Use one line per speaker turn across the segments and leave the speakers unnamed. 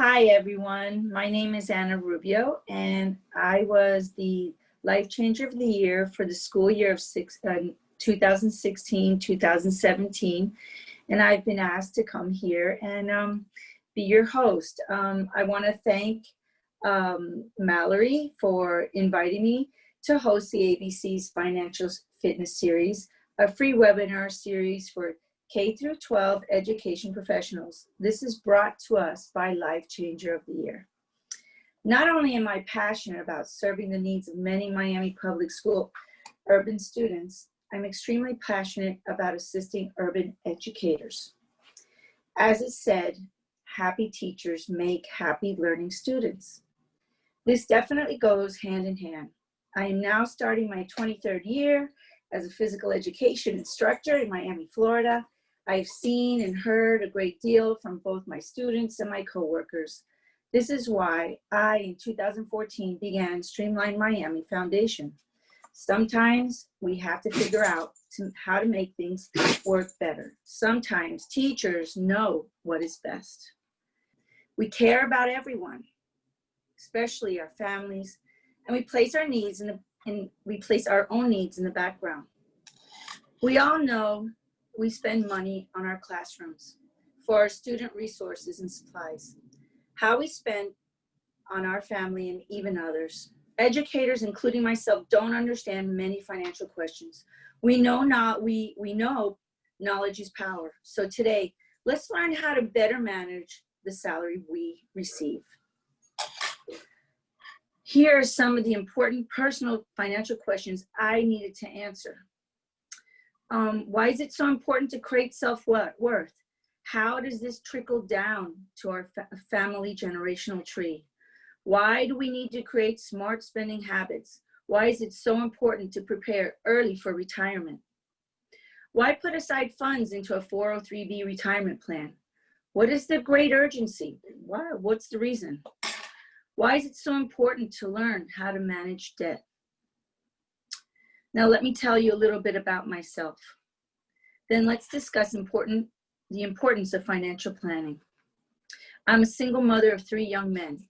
Hi, everyone. My name is Anna Rubio, and I was the Life Changer of the Year for the school year of 2016-2017. And I've been asked to come here and be your host. I want to thank Mallory for inviting me to host the ABC's Financial Fitness Series, a free webinar series for K through 12 education professionals. This is brought to us by Life Changer of the Year. Not only am I passionate about serving the needs of many Miami public school urban students, I'm extremely passionate about assisting urban educators. As it said, happy teachers make happy learning students. This definitely goes hand in hand. I am now starting my 23rd year as a physical education instructor in Miami, Florida. I've seen and heard a great deal from both my students and my coworkers. This is why I, in 2014, began Streamline Miami Foundation. Sometimes we have to figure out how to make things work better. Sometimes teachers know what is best. We care about everyone, especially our families, and we place our needs we place our own needs in the background. We all know we spend money on our classrooms, for our student resources and supplies. How we spend on our family and even others. Educators, including myself, don't understand many financial questions. We know knowledge is power. So today, let's learn how to better manage the salary we receive. Here are some of the important personal financial questions I needed to answer. Why is it so important to create self-worth? How does this trickle down to our family generational tree? Why do we need to create smart spending habits? Why is it so important to prepare early for retirement? Why put aside funds into a 403B retirement plan? What is the great urgency? What's the reason? Why is it so important to learn how to manage debt? Now let me tell you a little bit about myself. Then let's discuss the importance of financial planning. I'm a single mother of 3 young men.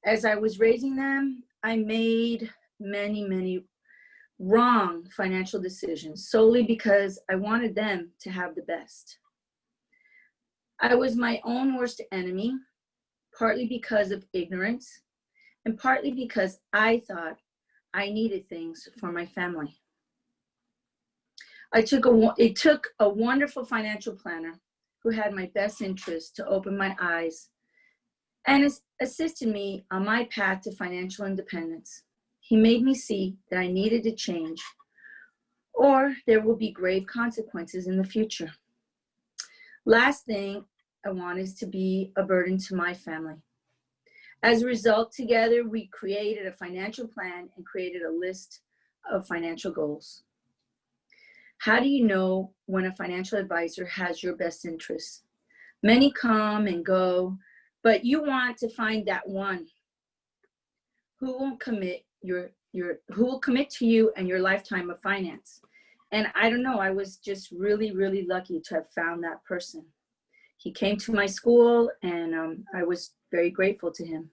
As I was raising them, I made many wrong financial decisions solely because I wanted them to have the best. I was my own worst enemy, partly because of ignorance and partly because I thought I needed things for my family. It took a wonderful financial planner who had my best interest to open my eyes and assisted me on my path to financial independence. He made me see that I needed to change or there will be grave consequences in the future. Last thing I want is to be a burden to my family. As a result, together we created a financial plan and created a list of financial goals. How do you know when a financial advisor has your best interests? Many come and go, but you want to find that one who will commit who will commit to you and your lifetime of finance. And I don't know, I was just really lucky to have found that person. He came to my school and I was very grateful to him.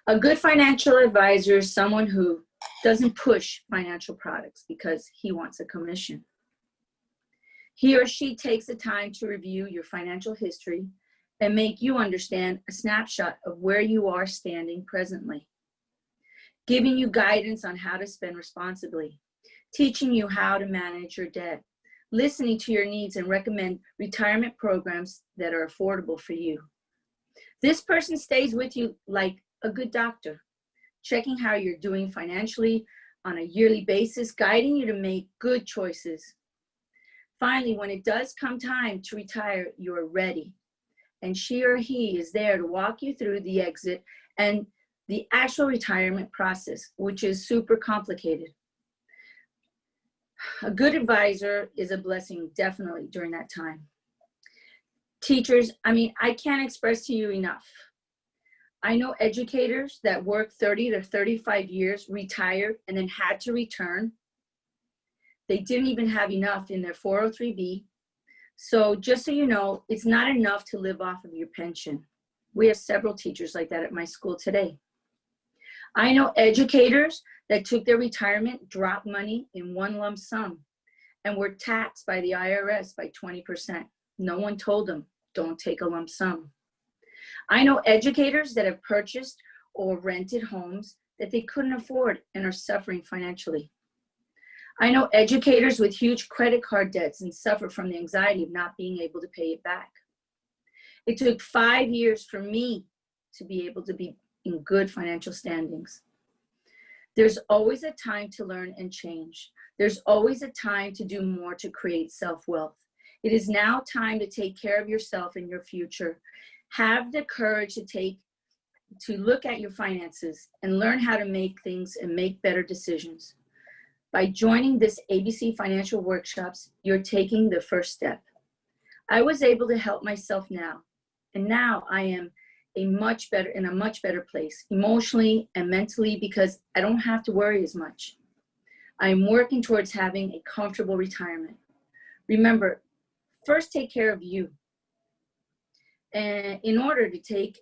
A good financial advisor is someone who doesn't push financial products because he wants a commission. He or she takes the time to review your financial history and make you understand a snapshot of where you are standing presently, giving you guidance on how to spend responsibly, teaching you how to manage your debt, listening to your needs and recommend retirement programs that are affordable for you. This person stays with you like a good doctor, checking how you're doing financially on a yearly basis, guiding you to make good choices. Finally, when it does come time to retire, you're ready. And she or he is there to walk you through the exit and the actual retirement process, which is super complicated. A good advisor is a blessing, definitely, during that time. Teachers, I can't express to you enough. I know educators that worked 30 to 35 years, retired, and then had to return. They didn't even have enough in their 403B. So just so you know, it's not enough to live off of your pension. We have several teachers like that at my school today. I know educators that took their retirement, dropped money in one lump sum, and were taxed by the IRS by 20%. No one told them, don't take a lump sum. I know educators that have purchased or rented homes that they couldn't afford and are suffering financially. I know educators with huge credit card debts and suffer from the anxiety of not being able to pay it back. It took 5 years for me to be able to be in good financial standings. There's always a time to learn and change. There's always a time to do more to create self-wealth. It is now time to take care of yourself and your future. Have the courage to look at your finances and learn how to make things and make better decisions. By joining this ABC Financial Workshops, you're taking the first step. I was able to help myself now, and now I am in a much better place, emotionally and mentally, because I don't have to worry as much. I'm working towards having a comfortable retirement. Remember, first take care of you. And in order to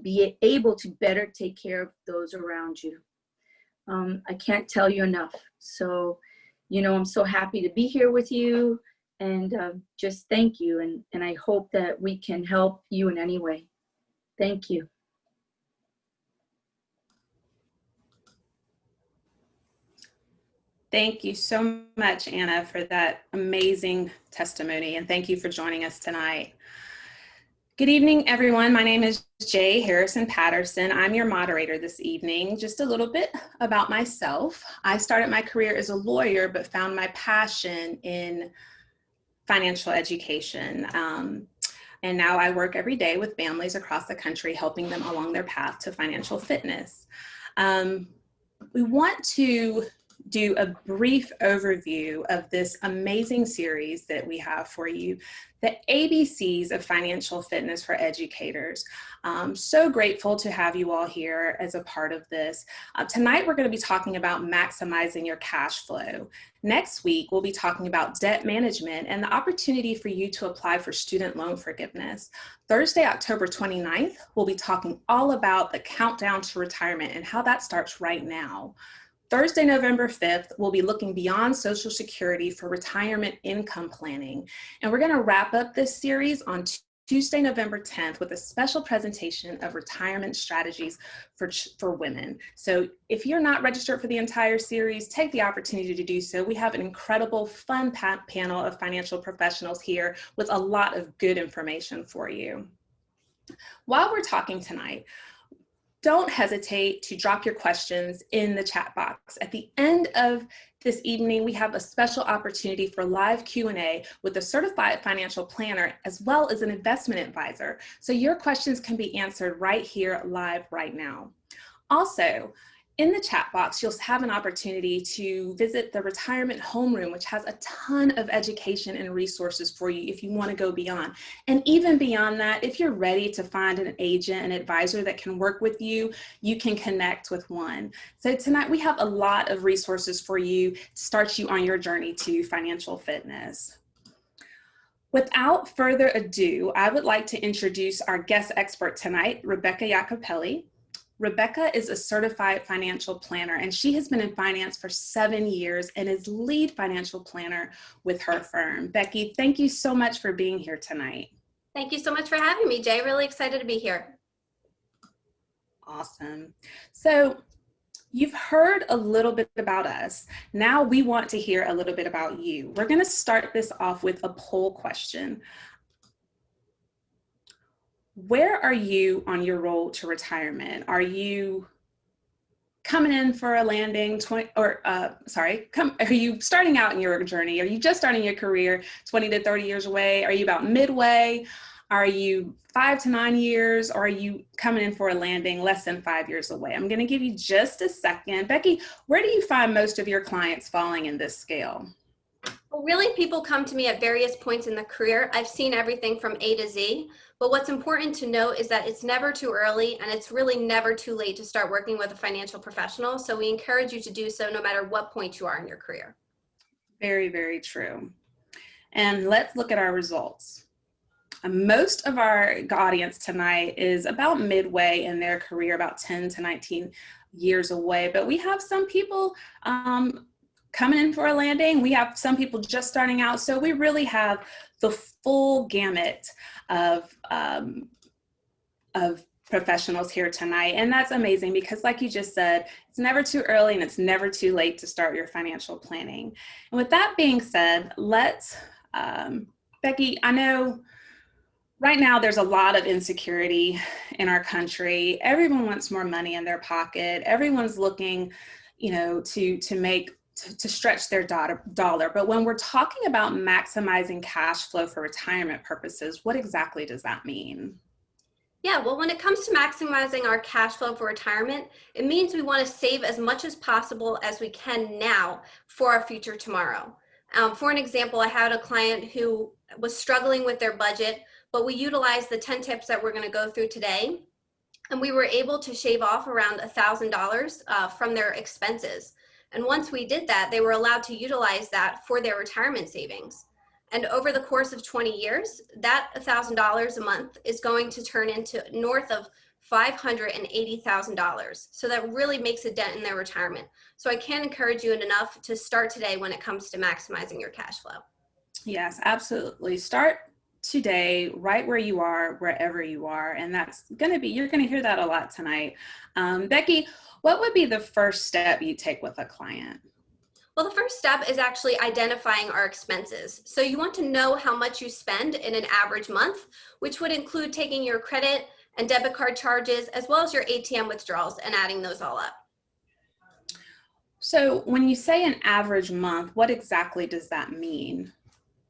be able to better take care of those around you. I can't tell you enough. So, I'm so happy to be here with you, and just thank you. And I hope that we can help you in any way. Thank you.
Thank you so much, Anna, for that amazing testimony, and thank you for joining us tonight. Good evening, everyone. My name is Jay Harrison Patterson. I'm your moderator this evening. Just a little bit about myself. I started my career as a lawyer, but found my passion in financial education. And now I work every day with families across the country, helping them along their path to financial fitness. We want to do a brief overview of this amazing series that we have for you, the ABCs of Financial Fitness for Educators. So grateful to have you all here as a part of this. Tonight, we're going to be talking about maximizing your cash flow. Next week, we'll be talking about debt management and the opportunity for you to apply for student loan forgiveness. Thursday, October 29th, we'll be talking all about the countdown to retirement and how that starts right now. Thursday, November 5th, we'll be looking beyond Social Security for retirement income planning. And we're going to wrap up this series on Tuesday, November 10th with a special presentation of retirement strategies for women. So if you're not registered for the entire series, take the opportunity to do so. We have an incredible, fun panel of financial professionals here with a lot of good information for you. While we're talking tonight, don't hesitate to drop your questions in the chat box. At the end of this evening, we have a special opportunity for live Q&A with a certified financial planner as well as an investment advisor. So your questions can be answered right here live right now. Also, in the chat box, you'll have an opportunity to visit the retirement homeroom, which has a ton of education and resources for you if you want to go beyond. And even beyond that, if you're ready to find an agent, an advisor that can work with you, you can connect with one. So tonight we have a lot of resources for you to start you on your journey to financial fitness. Without further ado, I would like to introduce our guest expert tonight, Rebecca Jacopelli. Rebecca is a certified financial planner, and she has been in finance for 7 years and is lead financial planner with her firm. Becky, thank you so much for being here tonight.
Thank you so much for having me, Jay. Really excited to be here.
Awesome. So you've heard a little bit about us. Now we want to hear a little bit about you. We're going to start this off with a poll question. Where are you on your road to retirement? Are you coming in for a landing, are you starting out in your journey? Are you just starting your career 20 to 30 years away? Are you about midway? Are you 5 to 9 years? Or are you coming in for a landing less than 5 years away? I'm going to give you just a second. Becky, where do you find most of your clients falling in this scale?
Well, really, people come to me at various points in the career. I've seen everything from A to Z, but what's important to note is that it's never too early and it's really never too late to start working with a financial professional. So we encourage you to do so no matter what point you are in your career.
Very, very true. And let's look at our results. Most of our audience tonight is about midway in their career, about 10 to 19 years away, but we have some people coming in for a landing. We have some people just starting out. So we really have the full gamut of professionals here tonight. And that's amazing because like you just said, it's never too early and it's never too late to start your financial planning. And with that being said, let's, Becky, I know right now there's a lot of insecurity in our country. Everyone wants more money in their pocket. Everyone's looking, you know, to stretch their dollar. But when we're talking about maximizing cash flow for retirement purposes, what exactly does that mean?
Yeah, well, when it comes to maximizing our cash flow for retirement, it means we want to save as much as possible as we can now for our future tomorrow. For an example, I had a client who was struggling with their budget, but we utilized the 10 tips that we're going to go through today, and we were able to shave off around $1,000 from their expenses. And once we did that, they were allowed to utilize that for their retirement savings. And over the course of 20 years, that $1,000 a month is going to turn into north of $580,000. So that really makes a dent in their retirement. So I can't encourage you enough to start today when it comes to maximizing your cash flow.
Yes, absolutely. Start today, right where you are, wherever you are. And that's going to be, you're going to hear that a lot tonight. Becky, what would be the first step you take with a client?
Well, the first step is actually identifying our expenses. So you want to know how much you spend in an average month, which would include taking your credit and debit card charges, as well as your ATM withdrawals and adding those all up.
So when you say an average month, what exactly does that mean?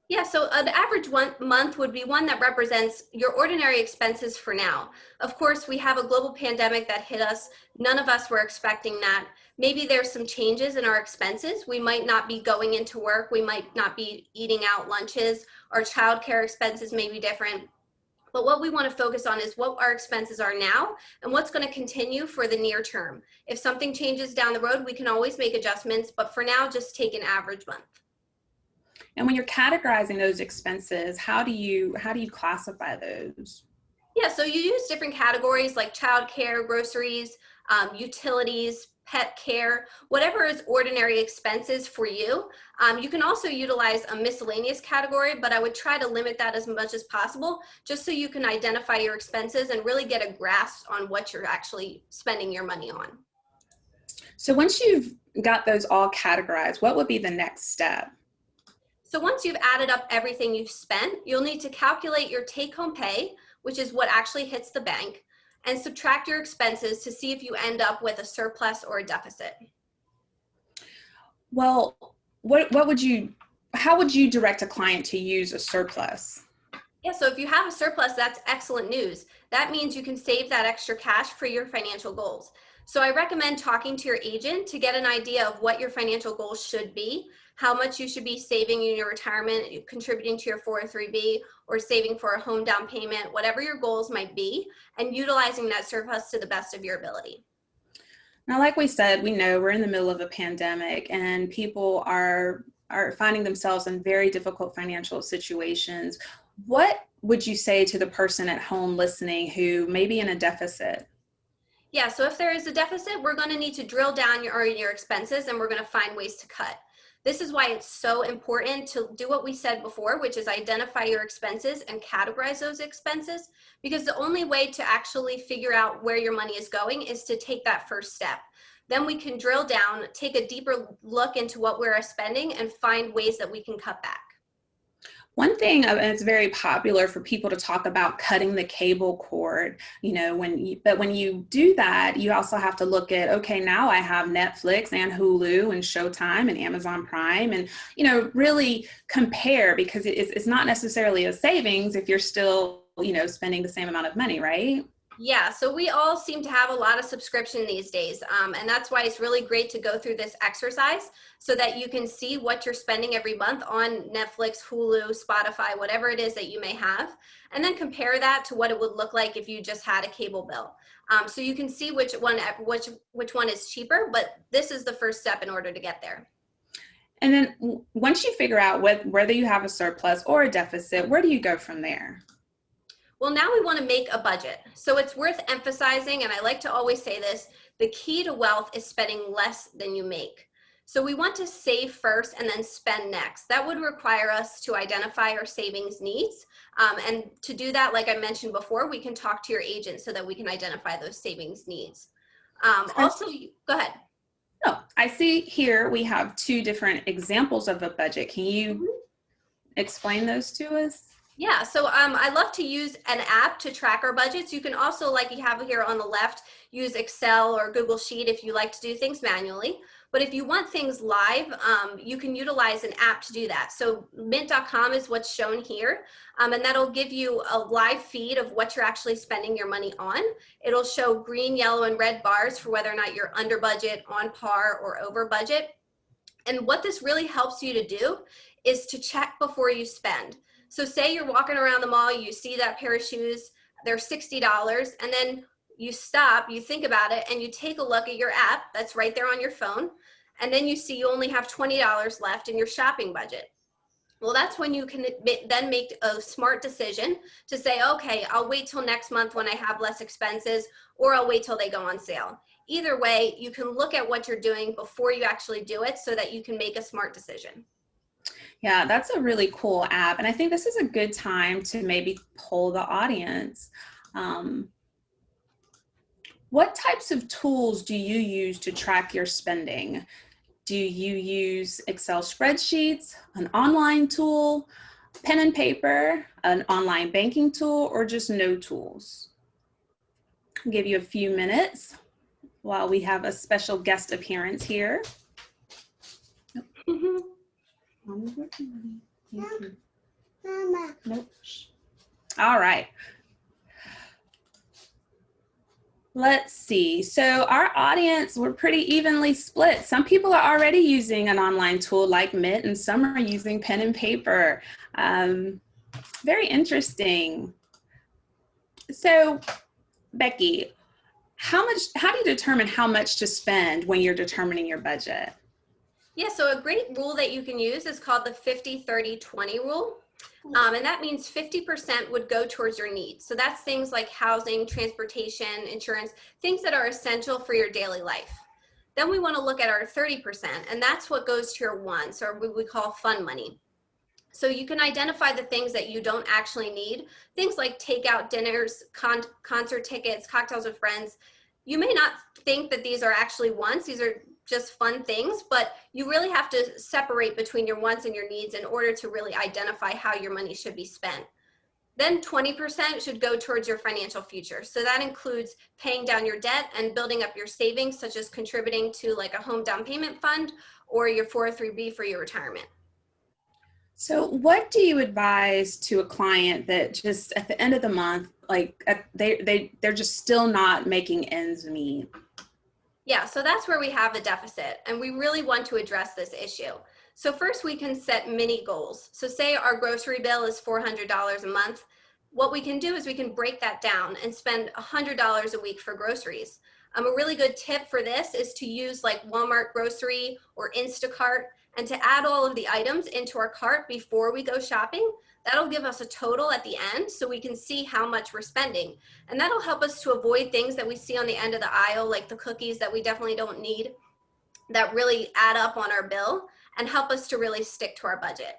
Yeah, so an average month would be one that represents your ordinary expenses for now. Of course, we have a global pandemic that hit us. None of us were expecting that. Maybe there's some changes in our expenses. We might not be going into work. We might not be eating out lunches. Our childcare expenses may be different. But what we want to focus on is what our expenses are now and what's going to continue for the near term. If something changes down the road, we can always make adjustments. But for now, just take an average month.
And when you're categorizing those expenses, how do you classify those?
Yeah, so you use different categories like childcare, groceries, utilities, pet care, whatever is ordinary expenses for you. You can also utilize a miscellaneous category, but I would try to limit that as much as possible, just so you can identify your expenses and really get a grasp on what you're actually spending your money on.
So once you've got those all categorized, what would be the next step?
So once you've added up everything you've spent, you'll need to calculate your take-home pay, which is what actually hits the bank, and subtract your expenses to see if you end up with a surplus or a deficit.
Well, how would you direct a client to use a surplus?
Yeah, so if you have a surplus, that's excellent news. That means you can save that extra cash for your financial goals. So I recommend talking to your agent to get an idea of what your financial goals should be, how much you should be saving in your retirement, contributing to your 403b, or saving for a home down payment, whatever your goals might be, and utilizing that surplus to the best of your ability.
Now, like we said, we know we're in the middle of a pandemic and people are finding themselves in very difficult financial situations. What would you say to the person at home listening who may be in a deficit?
Yeah, so if there is a deficit, we're going to need to drill down your expenses and we're going to find ways to cut. This is why it's so important to do what we said before, which is identify your expenses and categorize those expenses, because the only way to actually figure out where your money is going is to take that first step. Then we can drill down, take a deeper look into what we're spending and find ways that we can cut back.
One thing, and it's very popular for people to talk about cutting the cable cord, but when you do that, you also have to look at, okay, now I have Netflix and Hulu and Showtime and Amazon Prime and, really compare, because it's not necessarily a savings if you're still, spending the same amount of money, right?
Yeah, so we all seem to have a lot of subscription these days, and that's why it's really great to go through this exercise so that you can see what you're spending every month on Netflix, Hulu, Spotify, whatever it is that you may have, and then compare that to what it would look like if you just had a cable bill. So you can see which one is cheaper, but this is the first step in order to get there.
And then once you figure out whether you have a surplus or a deficit, where do you go from there?
Well, now we want to make a budget. So it's worth emphasizing, and I like to always say this, the key to wealth is spending less than you make. So we want to save first and then spend next. That would require us to identify our savings needs. And to do that, like I mentioned before, we can talk to your agent so that we can identify those savings needs. Also, go ahead.
No, I see here we have two different examples of a budget. Can you explain those to us?
Yeah, so I love to use an app to track our budgets. You can also, like you have here on the left, use Excel or Google Sheet if you like to do things manually. But if you want things live, you can utilize an app to do that. So mint.com is what's shown here, and that'll give you a live feed of what you're actually spending your money on. It'll show green, yellow, and red bars for whether or not you're under budget, on par, or over budget. And what this really helps you to do is to check before you spend. So say you're walking around the mall, you see that pair of shoes, they're $60, and then you stop, you think about it, and you take a look at your app that's right there on your phone, and then you see you only have $20 left in your shopping budget. Well, that's when you can then make a smart decision to say, okay, I'll wait till next month when I have less expenses, or I'll wait till they go on sale. Either way, you can look at what you're doing before you actually do it so that you can make a smart decision.
Yeah, that's a really cool app. And I think this is a good time to maybe poll the audience. What types of tools do you use to track your spending? Do you use Excel spreadsheets, an online tool, pen and paper, an online banking tool, or just no tools? I'll give you a few minutes while we have a special guest appearance here.
Mama.
Nope. All right. Let's see. So our audience, we're pretty evenly split. Some people are already using an online tool like Mint, and some are using pen and paper. Very interesting. So Becky, how do you determine how much to spend when you're determining your budget?
Yeah, so a great rule that you can use is called the 50-30-20 rule. And that means 50% would go towards your needs. So that's things like housing, transportation, insurance, things that are essential for your daily life. Then we want to look at our 30%, and that's what goes to your wants, or what we call fun money. So you can identify the things that you don't actually need, things like takeout dinners, concert tickets, cocktails with friends. You may not think that these are actually wants, these are just fun things, but you really have to separate between your wants and your needs in order to really identify how your money should be spent. Then 20% should go towards your financial future. So that includes paying down your debt and building up your savings, such as contributing to like a home down payment fund or your 403B for your retirement.
So what do you advise to a client that just at the end of the month, like they're just still not making ends meet?
Yeah, so that's where we have a deficit, and we really want to address this issue. So first we can set mini goals. So say our grocery bill is $400 a month. What we can do is we can break that down and spend $100 a week for groceries. A really good tip for this is to use like Walmart grocery or Instacart and to add all of the items into our cart before we go shopping. That'll give us a total at the end so we can see how much we're spending. And that'll help us to avoid things that we see on the end of the aisle, like the cookies that we definitely don't need, that really add up on our bill and help us to really stick to our budget.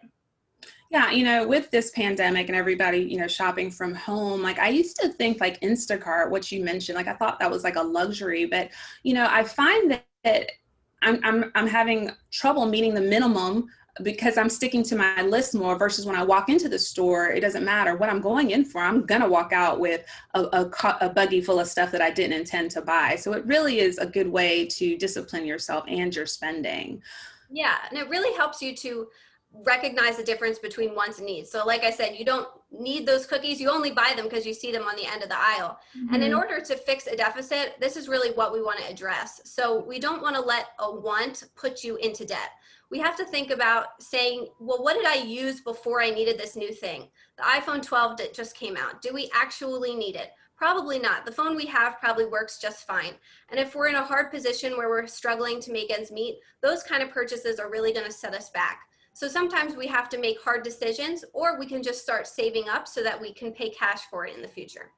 Yeah, you know, with this pandemic and everybody, you know, shopping from home, like I used to think like Instacart, what you mentioned, like I thought that was like a luxury, but you know, I find that I'm having trouble meeting the minimum because I'm sticking to my list more versus when I walk into the store, it doesn't matter what I'm going in for. I'm going to walk out with a buggy full of stuff that I didn't intend to buy. So it really is a good way to discipline yourself and your spending.
Yeah, and it really helps you to recognize the difference between wants and needs. So like I said, you don't need those cookies. You only buy them because you see them on the end of the aisle. Mm-hmm. And in order to fix a deficit, this is really what we want to address. So we don't want to let a want put you into debt. We have to think about saying, well, what did I use before I needed this new thing? The iPhone 12 that just came out. Do we actually need it? Probably not. The phone we have probably works just fine. And if we're in a hard position where we're struggling to make ends meet, those kind of purchases are really going to set us back. So sometimes we have to make hard decisions, or we can just start saving up so that we can pay cash for it in the future.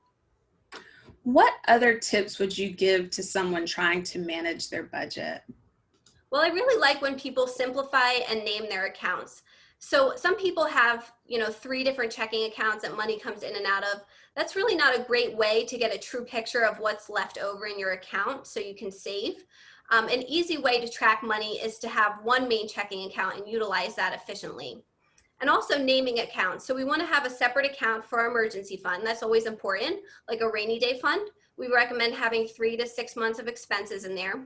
What other tips would you give to someone trying to manage their budget?
Well, I really like when people simplify and name their accounts. So some people have, 3 different checking accounts that money comes in and out of. That's really not a great way to get a true picture of what's left over in your account so you can save. An easy way to track money is to have one main checking account and utilize that efficiently. And also naming accounts. So we want to have a separate account for our emergency fund. That's always important, like a rainy day fund. We recommend having 3 to 6 months of expenses in there.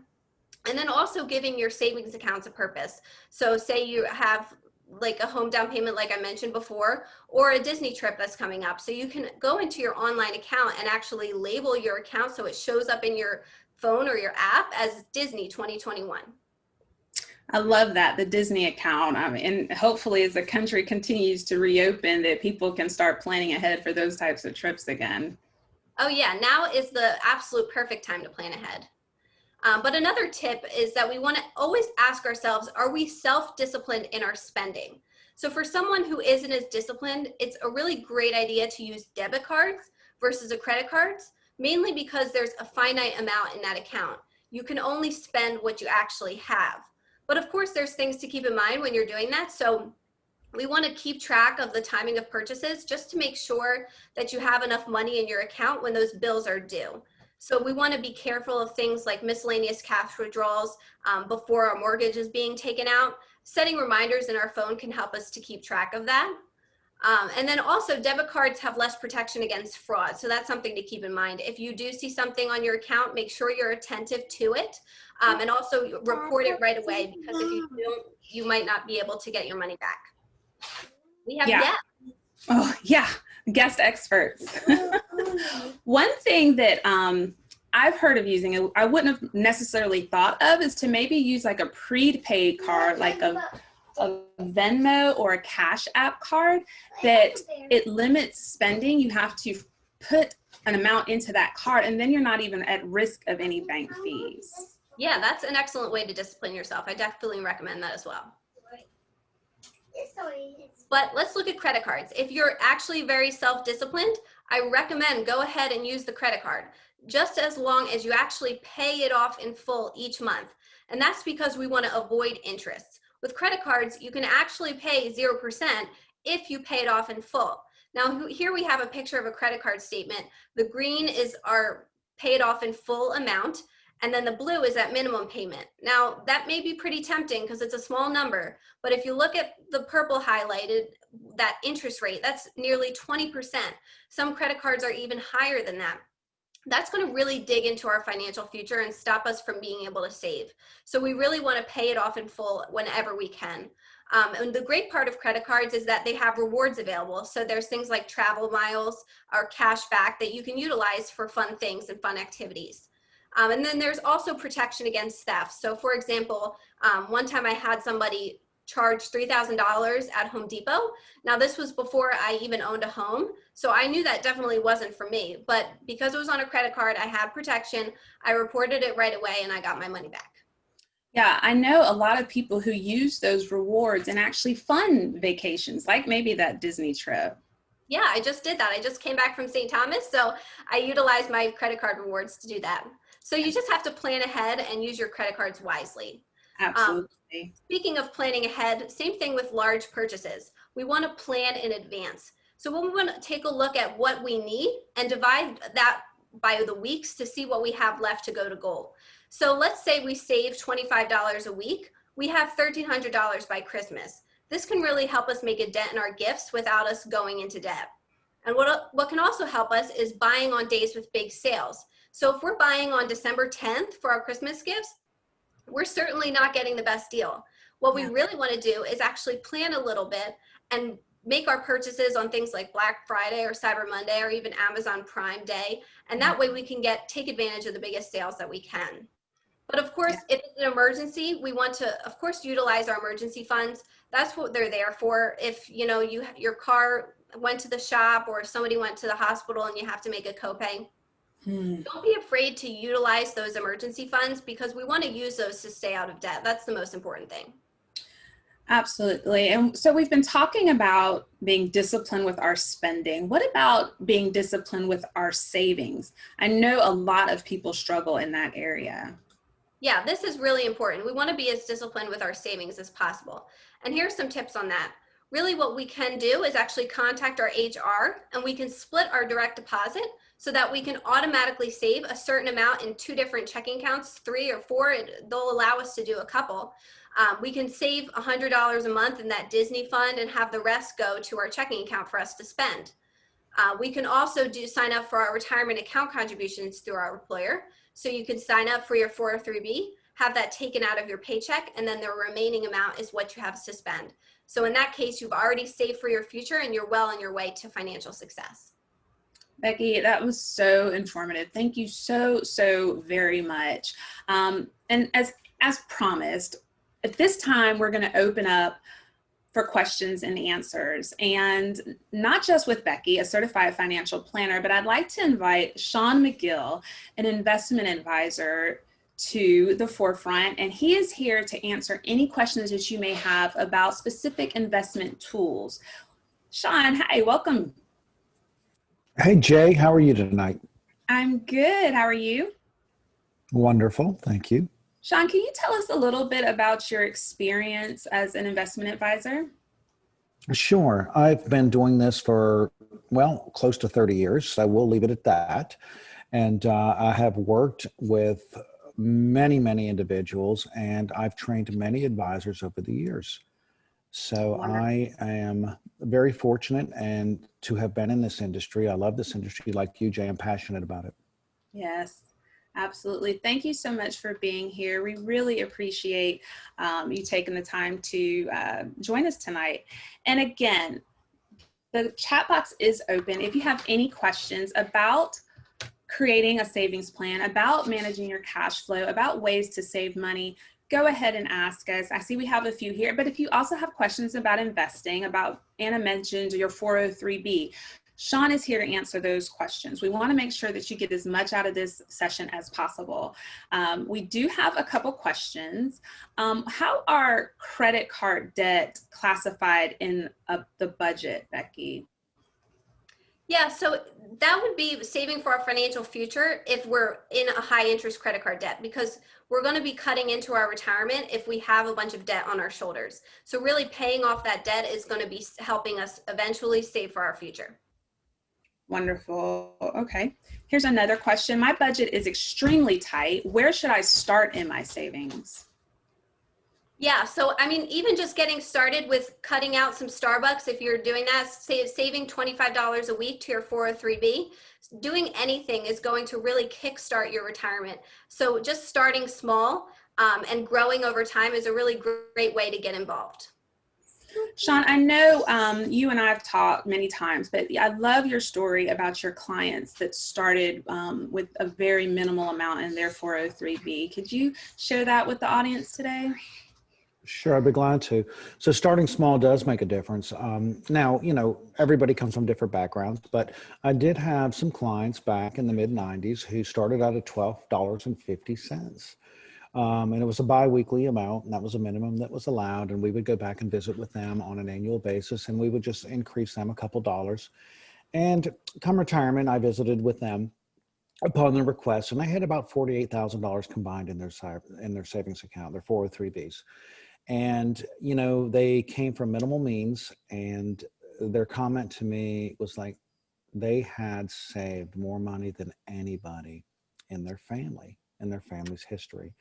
And then also giving your savings accounts a purpose. So say you have like a home down payment, like I mentioned before, or a Disney trip that's coming up. So you can go into your online account and actually label your account so it shows up in your phone or your app as Disney 2021.
I love that, the Disney account. And hopefully as the country continues to reopen, that people can start planning ahead for those types of trips again.
Oh yeah, now is the absolute perfect time to plan ahead. But another tip is that we want to always ask ourselves, are we self-disciplined in our spending? So for someone who isn't as disciplined, it's a really great idea to use debit cards versus a credit cards, mainly because there's a finite amount in that account. You can only spend what you actually have. But of course, there's things to keep in mind when you're doing that. So we want to keep track of the timing of purchases just to make sure that you have enough money in your account when those bills are due. So we want to be careful of things like miscellaneous cash withdrawals before our mortgage is being taken out. Setting reminders in our phone can help us to keep track of that. And then also debit cards have less protection against fraud. So that's something to keep in mind. If you do see something on your account, make sure you're attentive to it and also report it right away, because if you don't, you might not be able to get your money back. We have guests.
Oh yeah, guest experts. One thing that I've heard of using, I wouldn't have necessarily thought of, is to maybe use like a prepaid card, like a Venmo or a Cash App card, that it limits spending. You have to put an amount into that card, and then you're not even at risk of any bank fees.
Yeah, that's an excellent way to discipline yourself. I definitely recommend that as well. But let's look at credit cards. If you're actually very self-disciplined, I recommend go ahead and use the credit card, just as long as you actually pay it off in full each month. And that's because we want to avoid interest. With credit cards, you can actually pay 0% if you pay it off in full. Now, here we have a picture of a credit card statement. The green is our paid off in full amount, and then the blue is that minimum payment. Now, that may be pretty tempting because it's a small number, but if you look at the purple highlighted, that interest rate, that's nearly 20%. Some credit cards are even higher than that. That's going to really dig into our financial future and stop us from being able to save. So we really want to pay it off in full whenever we can. And the great part of credit cards is that they have rewards available. So there's things like travel miles or cash back that you can utilize for fun things and fun activities. And then there's also protection against theft. So for example, one time I had somebody charge $3,000 at Home Depot. Now this was before I even owned a home. So I knew that definitely wasn't for me, but because it was on a credit card, I had protection. I reported it right away and I got my money back.
Yeah, I know a lot of people who use those rewards and actually fund vacations, like maybe that Disney trip.
Yeah, I just did that. I just came back from St. Thomas, so I utilized my credit card rewards to do that. So you just have to plan ahead and use your credit cards wisely.
Absolutely.
Speaking of planning ahead, same thing with large purchases. We want to plan in advance. So when we want to take a look at what we need and divide that by the weeks to see what we have left to go to goal. So let's say we save $25 a week. We have $1,300 by Christmas. This can really help us make a dent in our gifts without us going into debt. And what can also help us is buying on days with big sales. So if we're buying on December 10th for our Christmas gifts, we're certainly not getting the best deal. What we really want to do is actually plan a little bit and make our purchases on things like Black Friday or Cyber Monday or even Amazon Prime Day. And that way we can take advantage of the biggest sales that we can. But of course, if it's an emergency, we want to, of course, utilize our emergency funds. That's what they're there for. If your car went to the shop or somebody went to the hospital and you have to make a copay, don't be afraid to utilize those emergency funds because we want to use those to stay out of debt. That's the most important thing.
Absolutely. And so we've been talking about being disciplined with our spending. What about being disciplined with our savings? I know a lot of people struggle in that area.
Yeah, this is really important. We want to be as disciplined with our savings as possible. And here's some tips on that. Really what we can do is actually contact our HR, and we can split our direct deposit so that we can automatically save a certain amount in 2 different checking accounts, 3 or 4. They'll allow us to do a couple. We can save $100 a month in that Disney fund and have the rest go to our checking account for us to spend. We can also sign up for our retirement account contributions through our employer. So you can sign up for your 403B, have that taken out of your paycheck, and then the remaining amount is what you have to spend. So in that case, you've already saved for your future and you're well on your way to financial success.
Becky, that was so informative. Thank you so very much. And as promised, at this time, we're going to open up for questions and answers, and not just with Becky, a certified financial planner, but I'd like to invite Sean McGill, an investment advisor, to the forefront, and he is here to answer any questions that you may have about specific investment tools. Sean, hi, welcome.
Hey, Jay, how are you tonight?
I'm good. How are you?
Wonderful, thank you.
Sean, can you tell us a little bit about your experience as an investment advisor?
Sure. I've been doing this for, well, close to 30 years, so we'll leave it at that. And I have worked with many individuals, and I've trained many advisors over the years. So I am very fortunate and to have been in this industry. I love this industry like you, Jay. I'm passionate about it.
Yes, absolutely. Thank you so much for being here. We really appreciate you taking the time to join us tonight. And again, the chat box is open. If you have any questions about creating a savings plan, about managing your cash flow, about ways to save money, go ahead and ask us. I see we have a few here, but if you also have questions about investing, about Anna mentioned your 403B, Sean is here to answer those questions. We want to make sure that you get as much out of this session as possible. We do have a couple questions. How are credit card debt classified in the budget, Becky?
Yeah, so that would be saving for our financial future if we're in a high interest credit card debt, because we're going to be cutting into our retirement if we have a bunch of debt on our shoulders. So really paying off that debt is going to be helping us eventually save for our future.
Wonderful. Okay. Here's another question. My budget is extremely tight. Where should I start in my savings?
Yeah, so I mean, even just getting started with cutting out some Starbucks, if you're doing that, saving $25 a week to your 403B, doing anything is going to really kickstart your retirement. So just starting small and growing over time is a really great way to get involved.
Sean, I know you and I have talked many times, but I love your story about your clients that started with a very minimal amount in their 403B. Could you share that with the audience today?
Sure, I'd be glad to. So starting small does make a difference. Now, you know, everybody comes from different backgrounds, but I did have some clients back in the mid-90s who started out at $12.50. And it was a biweekly amount, and that was a minimum that was allowed. And we would go back and visit with them on an annual basis, and we would just increase them a couple dollars. And come retirement, I visited with them upon their request, and they had about $48,000 combined in their savings account, their 403Bs. And, you know, they came from minimal means, and their comment to me was like, they had saved more money than anybody in their family, in their family's history.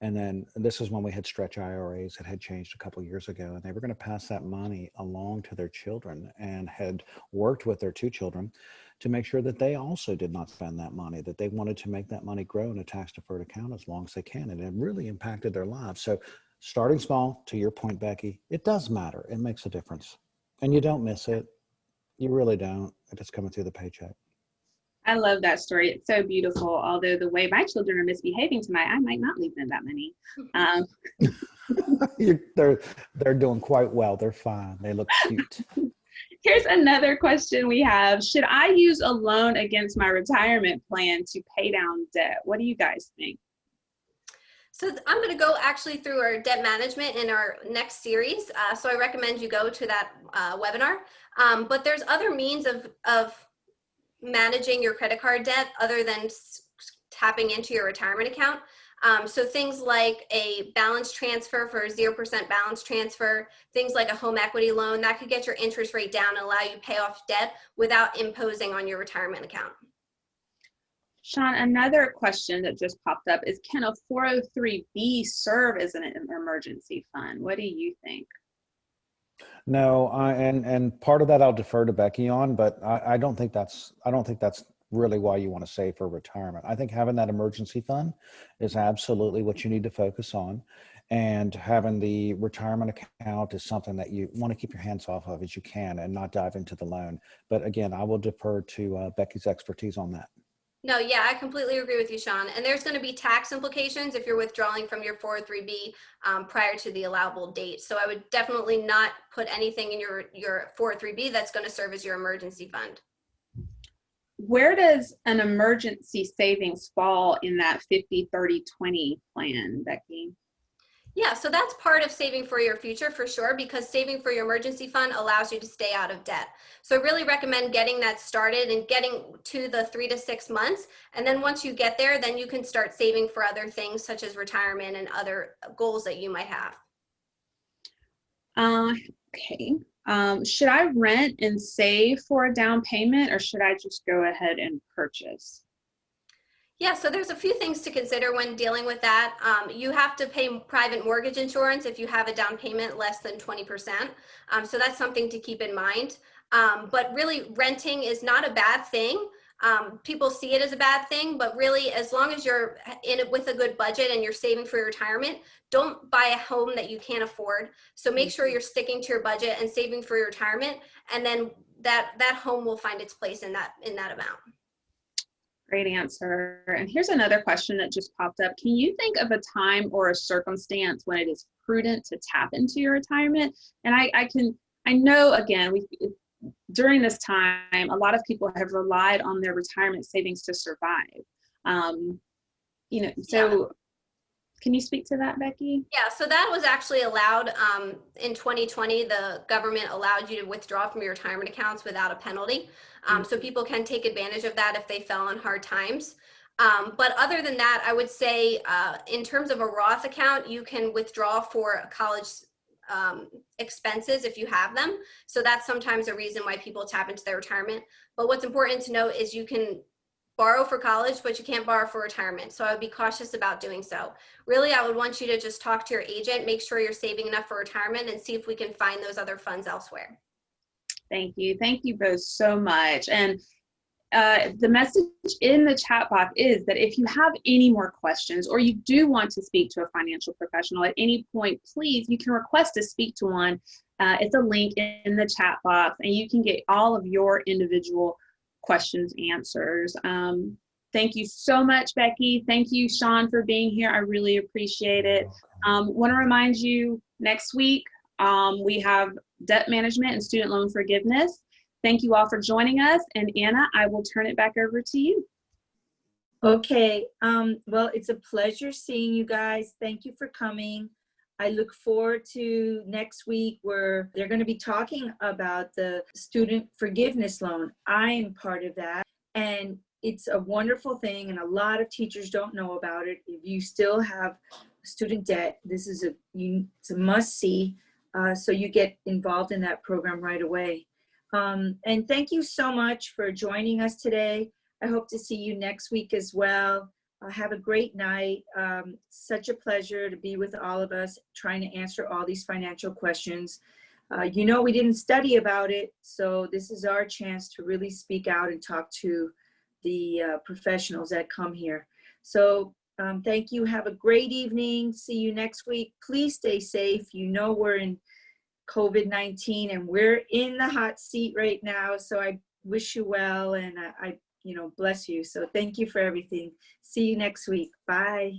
And then this is when we had stretch IRAs that had changed a couple of years ago, and they were going to pass that money along to their children, and had worked with their 2 children to make sure that they also did not spend that money, that they wanted to make that money grow in a tax deferred account as long as they can. And it really impacted their lives. So starting small, to your point, Becky, it does matter. It makes a difference. And you don't miss it. You really don't. It's coming through the paycheck.
I love that story. It's so beautiful. Although the way my children are misbehaving tonight, I might not leave them that many.
They're doing quite well. They're fine. They look cute.
Here's another question we have. Should I use a loan against my retirement plan to pay down debt? What do you guys think?
So I'm going to go actually through our debt management in our next series. So I recommend you go to that webinar. But there's other means of managing your credit card debt other than tapping into your retirement account. So things like a balance transfer for a 0% balance transfer, things like a home equity loan, that could get your interest rate down and allow you to pay off debt without imposing on your retirement account.
Sean, another question that just popped up is, can a 403B serve as an emergency fund? What do you think?
No, and part of that I'll defer to Becky on, but I don't think that's really why you want to save for retirement. I think having that emergency fund is absolutely what you need to focus on, and having the retirement account is something that you want to keep your hands off of as you can and not dive into the loan. But again, I will defer to Becky's expertise on that.
No, yeah, I completely agree with you, Sean. And there's going to be tax implications if you're withdrawing from your 403B prior to the allowable date. So I would definitely not put anything in your 403B that's going to serve as your emergency fund.
Where does an emergency savings fall in that 50-30-20 plan, Becky?
Yeah, so that's part of saving for your future for sure, because saving for your emergency fund allows you to stay out of debt. So I really recommend getting that started and getting to the 3 to 6 months. And then once you get there, then you can start saving for other things such as retirement and other goals that you might have.
Okay. Should I rent and save for a down payment, or should I just go ahead and purchase?
Yeah, so there's a few things to consider when dealing with that. You have to pay private mortgage insurance if you have a down payment less than 20%. So that's something to keep in mind. But really, renting is not a bad thing. People see it as a bad thing, but really, as long as you're in it with a good budget and you're saving for your retirement, don't buy a home that you can't afford. So make sure you're sticking to your budget and saving for your retirement, and then that home will find its place in that amount.
Great answer. And here's another question that just popped up. Can you think of a time or a circumstance when it is prudent to tap into your retirement? And I know, again, during this time, a lot of people have relied on their retirement savings to survive. So can you speak to that, Becky?
Yeah, so that was actually allowed in 2020. The government allowed you to withdraw from your retirement accounts without a penalty. So people can take advantage of that if they fell on hard times. But other than that, I would say in terms of a Roth account, you can withdraw for college expenses if you have them. So that's sometimes a reason why people tap into their retirement. But what's important to note is you can borrow for college, but you can't borrow for retirement. So I would be cautious about doing so. Really, I would want you to just talk to your agent, make sure you're saving enough for retirement, and see if we can find those other funds elsewhere.
Thank you. Thank you both so much. And the message in the chat box is that if you have any more questions, or you do want to speak to a financial professional at any point, please, you can request to speak to one. It's a link in the chat box, and you can get all of your individual questions answers. Thank you so much, Becky. Thank you, Sean, for being here. I really appreciate it. Want to remind you, next week we have debt management and student loan forgiveness. Thank you all for joining us. And Anna, I will turn it back over to you.
Okay, well, it's a pleasure seeing you guys. Thank you for coming. I look forward to next week where they're going to be talking about the student forgiveness loan. I am part of that, and it's a wonderful thing, and a lot of teachers don't know about it. If you still have student debt, this is it's a must-see, so you get involved in that program right away. And thank you so much for joining us today. I hope to see you next week as well. Have a great night. Such a pleasure to be with all of us, trying to answer all these financial questions. We didn't study about it, so this is our chance to really speak out and talk to the professionals that come here. So thank you. Have a great evening. See you next week. Please stay safe. We're in COVID-19 and we're in the hot seat right now. So I wish you well, and I bless you. So thank you for everything. See you next week. Bye.